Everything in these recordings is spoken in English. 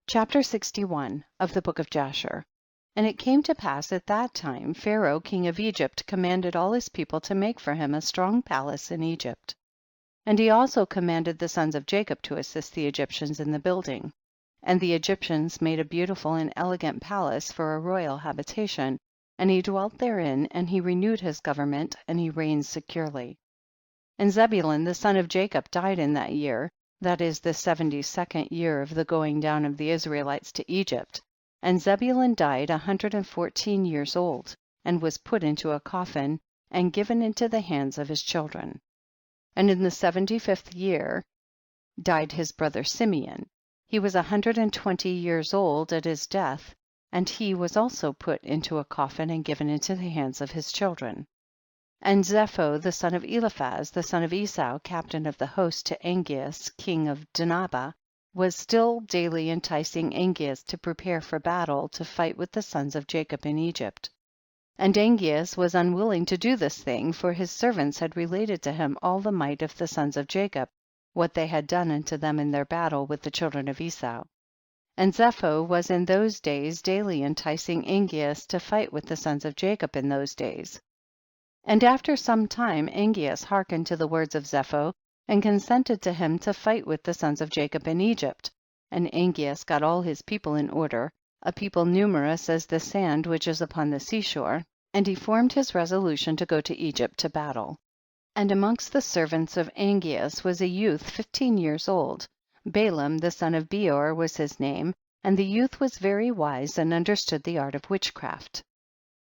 Chapter 61 of the Book of Jasher. And it came to pass at that time, Pharaoh king of Egypt commanded all his people to make for him a strong palace in Egypt. And he also commanded the sons of Jacob to assist the Egyptians in the building. And the Egyptians made a beautiful and elegant palace for a royal habitation, and he dwelt therein, and he renewed his government, and he reigned securely. And Zebulun the son of Jacob died in that year, that is the 72nd year of the going down of the Israelites to Egypt. And Zebulun died 114 years old, and was put into a coffin, and given into the hands of his children. And in the 75th year died his brother Simeon. He was 120 years old at his death, and he was also put into a coffin and given into the hands of his children. And Zepho the son of Eliphaz, the son of Esau, captain of the host, to Angeas king of Dinhabah, was still daily enticing Angeas to prepare for battle to fight with the sons of Jacob in Egypt. And Angeas was unwilling to do this thing, for his servants had related to him all the might of the sons of Jacob, what they had done unto them in their battle with the children of Esau. And Zepho was in those days daily enticing Angeas to fight with the sons of Jacob in those days. And after some time Angeas hearkened to the words of Zepho, and consented to him to fight with the sons of Jacob in Egypt. And Angeas got all his people in order, a people numerous as the sand which is upon the seashore, and he formed his resolution to go to Egypt to battle. And amongst the servants of Angeas was a youth 15 years old, Balaam the son of Beor was his name, and the youth was very wise and understood the art of witchcraft.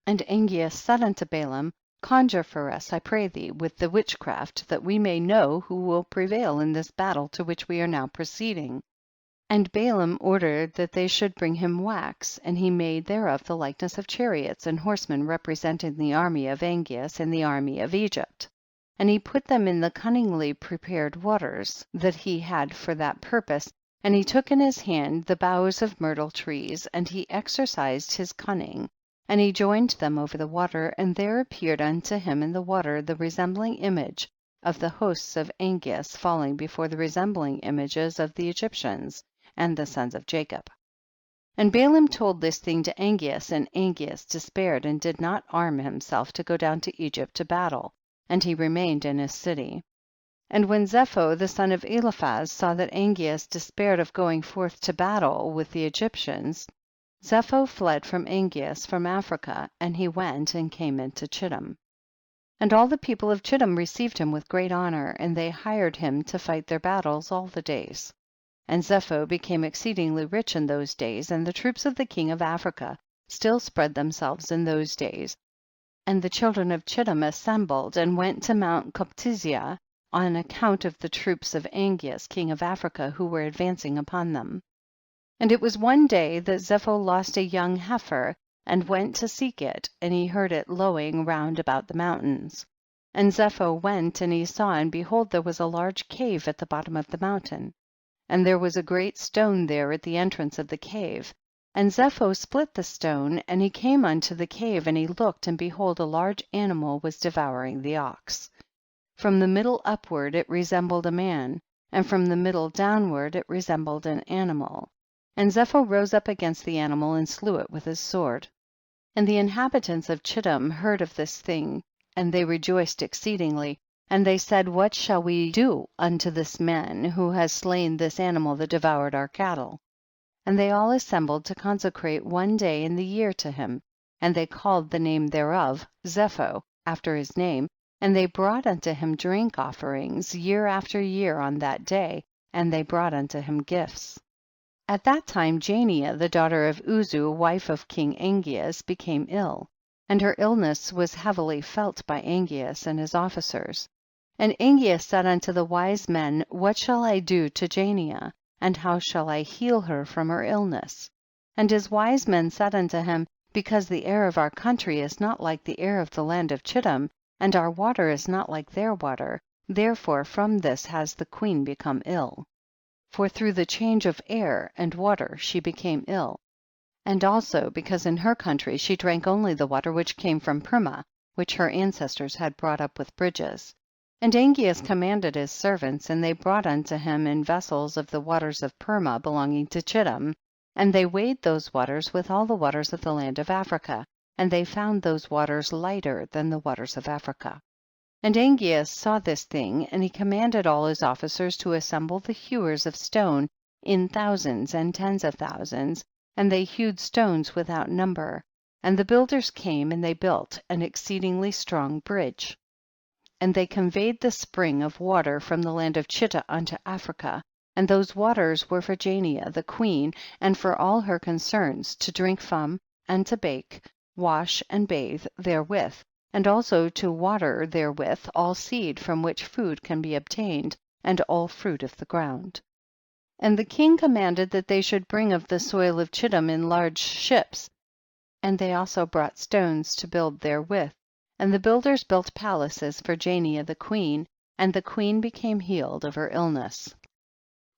And Angeas said unto Balaam, Conjure for us, I pray thee, with the witchcraft, that we may know who will prevail in this battle to which we are now proceeding. And Balaam ordered that they should bring him wax, and he made thereof the likeness of chariots and horsemen representing the army of Angeas and the army of Egypt. And he put them in the cunningly prepared waters that he had for that purpose, and he took in his hand the boughs of myrtle trees, and he exercised his cunning. And he joined them over the water, and there appeared unto him in the water the resembling image of the hosts of Angeas falling before the resembling images of the Egyptians and the sons of Jacob. And Balaam told this thing to Angeas, and Angeas despaired and did not arm himself to go down to Egypt to battle, and he remained in his city. And when Zepho the son of Eliphaz saw that Angeas despaired of going forth to battle with the Egyptians, Zepho fled from Angeas from Africa, and he went and came into Chittim. And all the people of Chittim received him with great honor, and they hired him to fight their battles all the days. And Zepho became exceedingly rich in those days, and the troops of the king of Africa still spread themselves in those days. And the children of Chittim assembled and went to Mount Coptizia on account of the troops of Angeas king of Africa who were advancing upon them. And it was one day that Zepho lost a young heifer, and went to seek it, and he heard it lowing round about the mountains. And Zepho went, and he saw, and behold there was a large cave at the bottom of the mountain. And there was a great stone there at the entrance of the cave. And Zepho split the stone, and he came unto the cave, and he looked, and behold a large animal was devouring the ox. From the middle upward it resembled a man, and from the middle downward it resembled an animal. And Zepho rose up against the animal and slew it with his sword. And the inhabitants of Chittim heard of this thing, and they rejoiced exceedingly, and they said, What shall we do unto this man who has slain this animal that devoured our cattle? And they all assembled to consecrate one day in the year to him, and they called the name thereof Zepho, after his name, and they brought unto him drink offerings year after year on that day, and they brought unto him gifts. At that time Jania, the daughter of Uzu, wife of king Angeas, became ill, and her illness was heavily felt by Angeas and his officers. And Angeas said unto the wise men, What shall I do to Jania, and how shall I heal her from her illness? And his wise men said unto him, Because the air of our country is not like the air of the land of Chittim, and our water is not like their water, therefore from this has the queen become ill. For through the change of air and water she became ill, and also because in her country she drank only the water which came from Purmah, which her ancestors had brought up with bridges. And Angeas commanded his servants, and they brought unto him in vessels of the waters of Purmah belonging to Chittim, And they weighed those waters with all the waters of the land of Africa, and they found those waters lighter than the waters of Africa. And Angeas saw this thing, and he commanded all his officers to assemble the hewers of stone in thousands and tens of thousands, and they hewed stones without number, and the builders came and they built an exceedingly strong bridge. And they conveyed the spring of water from the land of Chitta unto Africa, and those waters were for Jania the queen, and for all her concerns, to drink from, and to bake, wash and bathe therewith, and also to water therewith all seed from which food can be obtained, and all fruit of the ground. And the king commanded that they should bring of the soil of Chittim in large ships, and they also brought stones to build therewith, and the builders built palaces for Jania the queen, and the queen became healed of her illness.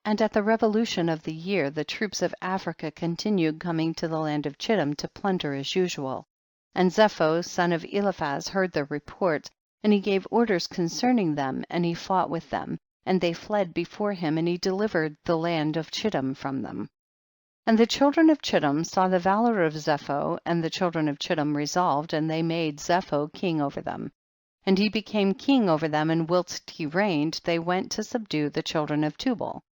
And at the revolution of the year the troops of Africa continued coming to the land of Chittim to plunder as usual. And Zepho son of Eliphaz heard the report, and he gave orders concerning them, and he fought with them, and they fled before him, and he delivered the land of Chittim from them. And the children of Chittim saw the valor of Zepho, and the children of Chittim resolved, and they made Zepho king over them. And he became king over them, and whilst he reigned they went to subdue the children of Tubal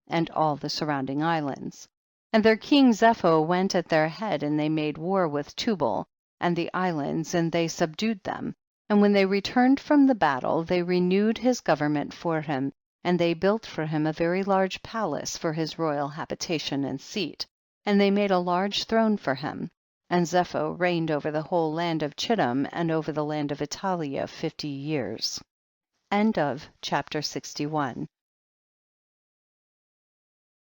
and all the surrounding islands. And their king Zepho went at their head, and they made war with Tubal and the islands, and they subdued them. And when they returned from the battle, they renewed his government for him, and they built for him a very large palace for his royal habitation and seat, and they made a large throne for him. And Zepho reigned over the whole land of Chittim and over the land of Italia 50 years. End of chapter 61.